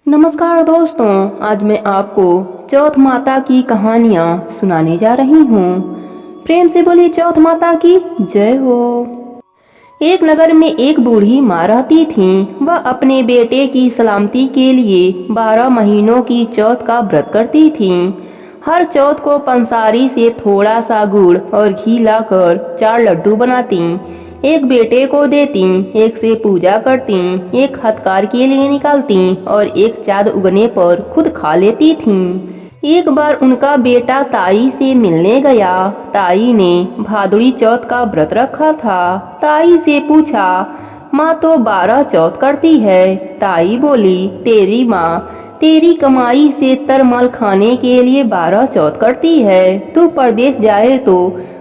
नमस्कार दोस्तों, आज मैं आपको चौथ माता की कहानियाँ सुनाने जा रही हूँ। प्रेम से बोली चौथ माता की जय हो। एक नगर में एक बूढ़ी माँ रहती थी। वह अपने बेटे की सलामती के लिए 12 महीनों की चौथ का व्रत करती थी। हर चौथ को पंसारी से थोड़ा सा गुड़ और घी लाकर 4 लड्डू बनाती, एक बेटे को देती, एक से पूजा करती, एक हथकार के लिए निकालती और एक चाँद उगने पर खुद खा लेती थीं। एक बार उनका बेटा ताई से मिलने गया। ताई ने भादुड़ी चौथ का व्रत रखा था। ताई से पूछा, माँ तो 12 चौथ करती है। ताई बोली, तेरी माँ तेरी कमाई से तरमल खाने के लिए 12 चौथ करती है। तू परदेश जाए तो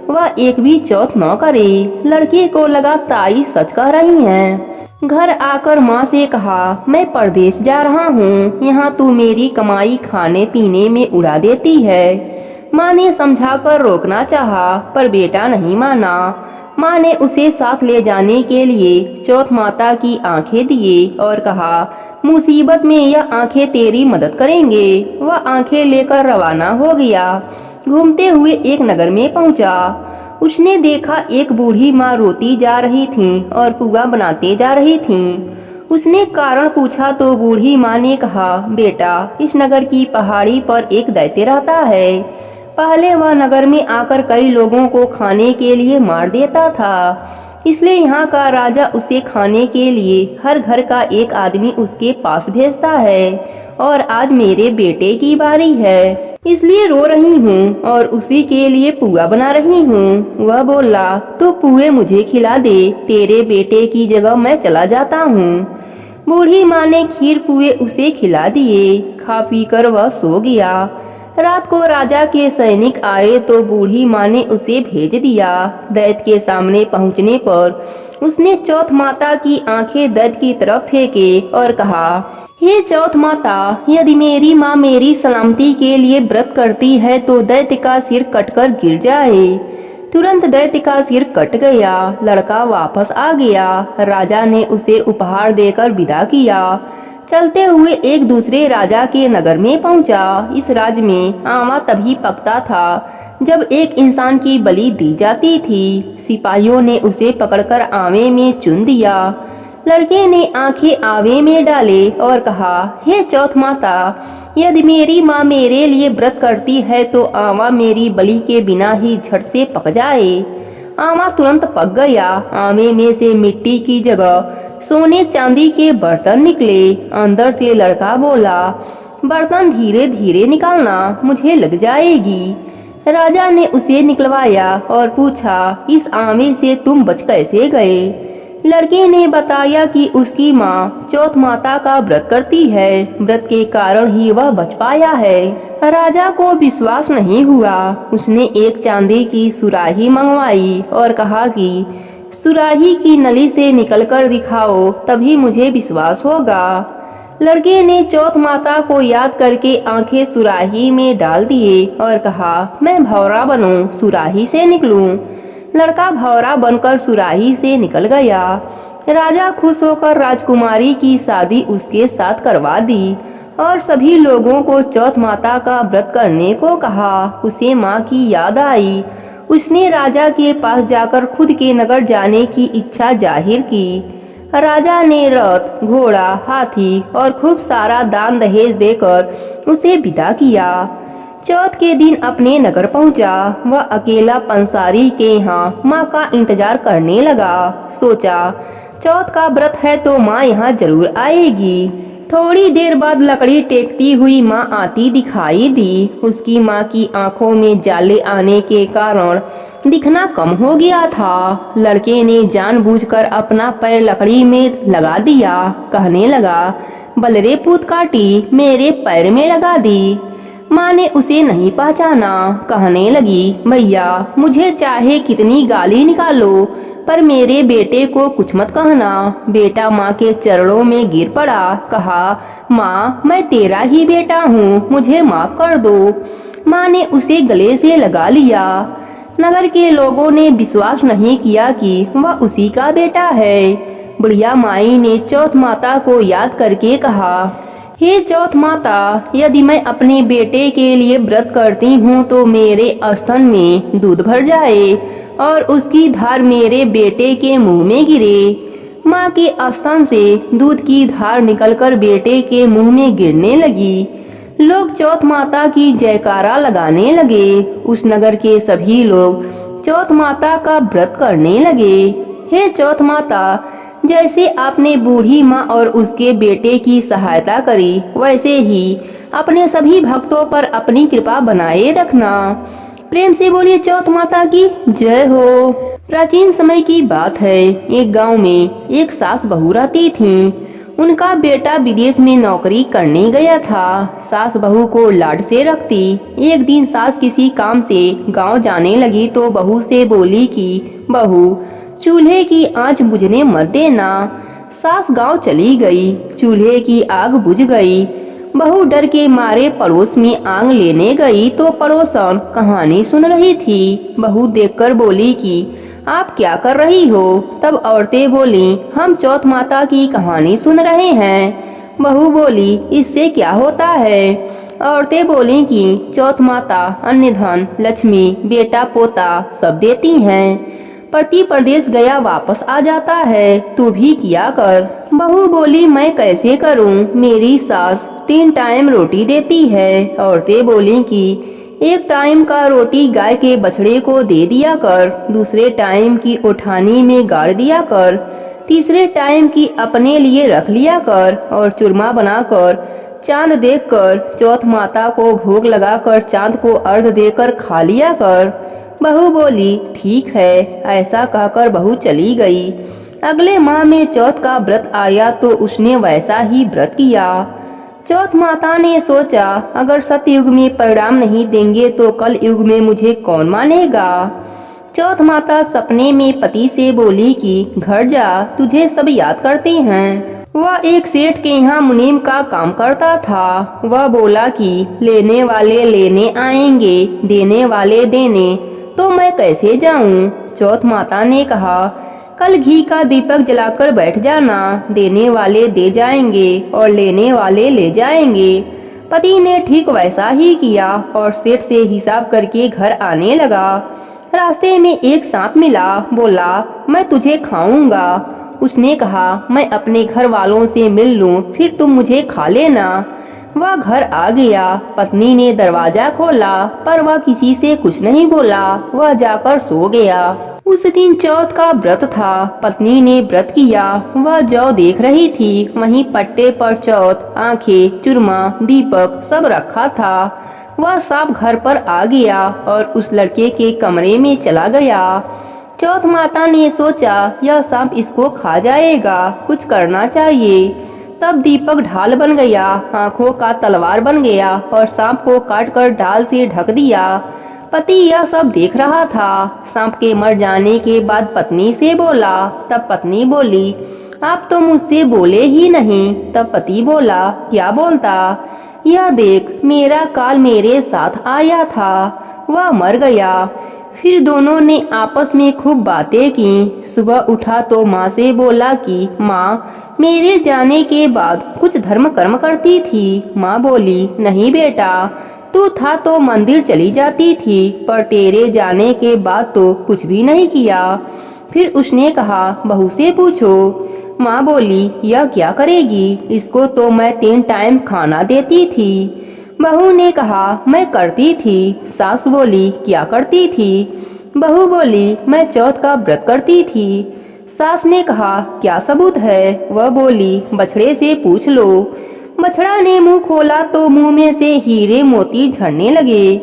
वह एक भी चौथ न करे। लड़के को लगा ताई सच कह रही हैं। घर आकर माँ से कहा, मैं परदेश जा रहा हूँ, यहाँ तू मेरी कमाई खाने पीने में उड़ा देती है। माँ ने समझाकर रोकना चाहा, पर बेटा नहीं माना। माँ ने उसे साथ ले जाने के लिए चौथ माता की आंखें दिए और कहा, मुसीबत में यह आंखें तेरी मदद करेंगे। वह आंखें लेकर रवाना हो गया। घूमते हुए एक नगर में पहुंचा। उसने देखा एक बूढ़ी माँ रोती जा रही थी और पुआ बनाते जा रही थी। उसने कारण पूछा तो बूढ़ी माँ ने कहा, बेटा, इस नगर की पहाड़ी पर एक दैत्य रहता है। पहले वह नगर में आकर कई लोगों को खाने के लिए मार देता था, इसलिए यहाँ का राजा उसे खाने के लिए हर घर का एक आदमी उसके पास भेजता है। और आज मेरे बेटे की बारी है, इसलिए रो रही हूँ और उसी के लिए पुआ बना रही हूँ। वह बोला, तो पुए मुझे खिला दे, तेरे बेटे की जगह मैं चला जाता हूँ। बूढ़ी माँ ने खीर पुए उसे खिला दिए। खा पी कर वह सो गया। रात को राजा के सैनिक आए तो बूढ़ी माँ ने उसे भेज दिया। दैत्य के सामने पहुँचने पर उसने चौथ माता की आंखें दैत्य की तरफ फेंके और कहा, हे चौथ माता, यदि मेरी माँ मेरी सलामती के लिए व्रत करती है तो दैत्य का सिर कटकर गिर जाए। तुरंत दैत्य का सिर कट गया। लड़का वापस आ गया। राजा ने उसे उपहार देकर विदा किया। चलते हुए एक दूसरे राजा के नगर में पहुंचा। इस राज्य में आमा तभी पकता था जब एक इंसान की बलि दी जाती थी। सिपाहियों ने उसे पकड़कर आवे में चुन दिया। लड़के ने आंखें आवे में डाले और कहा, हे चौथ माता, यदि मेरी माँ मेरे लिए व्रत करती है तो आवा मेरी बलि के बिना ही झट से पक जाए। आवा तुरंत पक गया। आमे में से मिट्टी की जगह सोने चांदी के बर्तन निकले। अंदर से लड़का बोला, बर्तन धीरे धीरे निकालना, मुझे लग जाएगी। राजा ने उसे निकलवाया और पूछा, इस आमे से तुम बच कैसे गए? लड़के ने बताया कि उसकी माँ चौथ माता का व्रत करती है, व्रत के कारण ही वह बच पाया है। राजा को विश्वास नहीं हुआ। उसने एक चांदी की सुराही मंगवाई और कहा कि सुराही की नली से निकलकर दिखाओ, तभी मुझे विश्वास होगा। लड़के ने चौथ माता को याद करके आंखें सुराही में डाल दिए और कहा, मैं भौरा बनूं, सुराही से निकलूं। लड़का भौरा बनकर सुराही से निकल गया। राजा खुश होकर राजकुमारी की शादी उसके साथ करवा दी और सभी लोगों को चौथ माता का व्रत करने को कहा। उसे माँ की याद आई। उसने राजा के पास जाकर खुद के नगर जाने की इच्छा जाहिर की। राजा ने रथ, घोड़ा, हाथी और खूब सारा दान दहेज देकर उसे विदा किया। चौथ के दिन अपने नगर पहुंचा। वह अकेला पंसारी के यहाँ माँ का इंतजार करने लगा। सोचा, चौथ का व्रत है तो माँ यहाँ जरूर आएगी। थोड़ी देर बाद लकड़ी टेकती हुई माँ आती दिखाई दी। उसकी माँ की आंखों में जाले आने के कारण दिखना कम हो गया था। लड़के ने जानबूझकर अपना पैर लकड़ी में लगा दिया। कहने लगा, बलरे पूत काटी, मेरे पैर में लगा दी। माँ ने उसे नहीं पहचाना। कहने लगी, भैया, मुझे चाहे कितनी गाली निकालो, पर मेरे बेटे को कुछ मत कहना। बेटा माँ के चरणों में गिर पड़ा। कहा, माँ, मैं तेरा ही बेटा हूँ, मुझे माफ कर दो। माँ ने उसे गले से लगा लिया। नगर के लोगों ने विश्वास नहीं किया कि वह उसी का बेटा है। बुढ़िया माई ने चौथ माता को याद करके कहा, हे चौथ माता, यदि मैं अपने बेटे के लिए व्रत करती हूँ तो मेरे स्तन में दूध भर जाए और उसकी धार मेरे बेटे के मुंह में गिरे। माँ के स्तन से दूध की धार निकलकर बेटे के मुंह में गिरने लगी। लोग चौथ माता की जयकारा लगाने लगे। उस नगर के सभी लोग चौथ माता का व्रत करने लगे। हे चौथ माता, जैसे आपने बूढ़ी माँ और उसके बेटे की सहायता करी, वैसे ही अपने सभी भक्तों पर अपनी कृपा बनाए रखना। प्रेम से बोलिए चौथ माता की जय हो। प्राचीन समय की बात है। एक गांव में एक सास बहू रहती थीं। उनका बेटा विदेश में नौकरी करने गया था। सास बहू को लाड से रखती। एक दिन सास किसी काम से गांव जाने लगी तो बहू से बोली कि बहू, चूल्हे की आंच बुझने मत देना। सास गांव चली गई। चूल्हे की आग बुझ गई। बहू डर के मारे पड़ोस में आग लेने गई तो पड़ोसन कहानी सुन रही थी। बहू देखकर बोली कि आप क्या कर रही हो? तब औरतें बोली, हम चौथ माता की कहानी सुन रहे हैं। बहू बोली, इससे क्या होता है? औरतें बोली कि चौथ माता अन्न धन लक्ष्मी बेटा पोता सब देती हैं। पति परदेश गया वापस आ जाता है, तू भी किया कर। बहू बोली, मैं कैसे करूं? मेरी सास 3 टाइम रोटी देती है। औरतें बोली कि एक टाइम का रोटी गाय के बछड़े को दे दिया कर, दूसरे टाइम की उठानी में गाड़ दिया कर, तीसरे टाइम की अपने लिए रख लिया कर और चूरमा बनाकर चांद देखकर चौथ माता को भोग लगाकर चांद को अर्घ देकर खा लिया कर। बहू बोली, ठीक है। ऐसा कहकर बहू चली गई। अगले माह में चौथ का व्रत आया तो उसने वैसा ही व्रत किया। चौथ माता ने सोचा, अगर सतयुग में परिणाम नहीं देंगे तो कल युग में मुझे कौन मानेगा। चौथ माता सपने में पति से बोली कि घर जा, तुझे सब याद करते हैं। वह एक सेठ के यहाँ मुनीम का काम करता था। वह बोला कि लेने वाले लेने आएंगे, देने वाले देने, तो मैं कैसे जाऊं? चौथ माता ने कहा, कल घी का दीपक जलाकर बैठ जाना, देने वाले दे जाएंगे और लेने वाले ले जाएंगे। पति ने ठीक वैसा ही किया और सेठ से हिसाब करके घर आने लगा। रास्ते में एक सांप मिला। बोला, मैं तुझे खाऊंगा। उसने कहा, मैं अपने घर वालों से मिल लूं, फिर तुम मुझे खा लेना। वह घर आ गया। पत्नी ने दरवाजा खोला पर वह किसी से कुछ नहीं बोला। वह जाकर सो गया। उस दिन चौथ का व्रत था। पत्नी ने व्रत किया। वह जौ देख रही थी। वहीं पट्टे पर चौथ, आंखें, चूरमा, दीपक सब रखा था। वह सांप घर पर आ गया और उस लड़के के कमरे में चला गया। चौथ माता ने सोचा, यह सांप इसको खा जाएगा, कुछ करना चाहिए। तब दीपक ढाल बन गया, आंखों का तलवार बन गया और सांप को काटकर ढाल से ढक दिया। पति यह सब देख रहा था। सांप के मर जाने के बाद पत्नी से बोला। तब पत्नी बोली, आप तो मुझसे बोले ही नहीं। तब पति बोला, क्या बोलता? यह देख, मेरा काल मेरे साथ आया था, वह मर गया। फिर दोनों ने आपस में खूब बातें की। सुबह उठा तो माँ से बोला कि माँ, मेरे जाने के बाद कुछ धर्म कर्म करती थी। माँ बोली, नहीं बेटा, तू था तो मंदिर चली जाती थी, पर तेरे जाने के बाद तो कुछ भी नहीं किया। फिर उसने कहा, बहू से पूछो। माँ बोली, यह क्या करेगी? इसको तो मैं 3 टाइम खाना देती थी। बहू ने कहा, मैं करती थी। सास बोली, क्या करती थी? बहू बोली, मैं चौथ का व्रत करती थी। सास ने कहा, क्या सबूत है? वह बोली, बछड़े से पूछ लो। बछड़ा ने मुंह खोला तो मुंह में से हीरे मोती झड़ने लगे।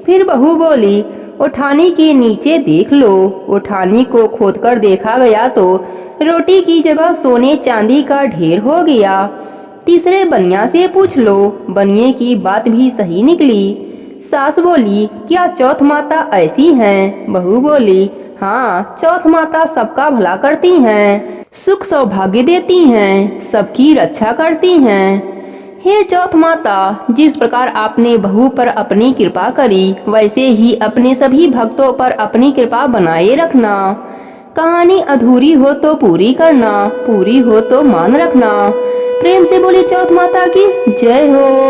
फिर बहू बोली, उठानी के नीचे देख लो। उठानी को खोदकर देखा गया तो रोटी की जगह सोने चांदी का ढेर हो गया। तीसरे बनिया से पूछ लो। बनिए की बात भी सही निकली। सास बोली, क्या चौथ माता ऐसी हैं? बहू बोली, हाँ, चौथ माता सबका भला करती हैं, सुख सौभाग्य देती हैं, सबकी रक्षा करती हैं। हे चौथ माता, जिस प्रकार आपने बहू पर अपनी कृपा करी, वैसे ही अपने सभी भक्तों पर अपनी कृपा बनाए रखना। कहानी अधूरी हो तो पूरी करना, पूरी हो तो मान रखना। प्रेम से बोली चौथ माता की जय हो।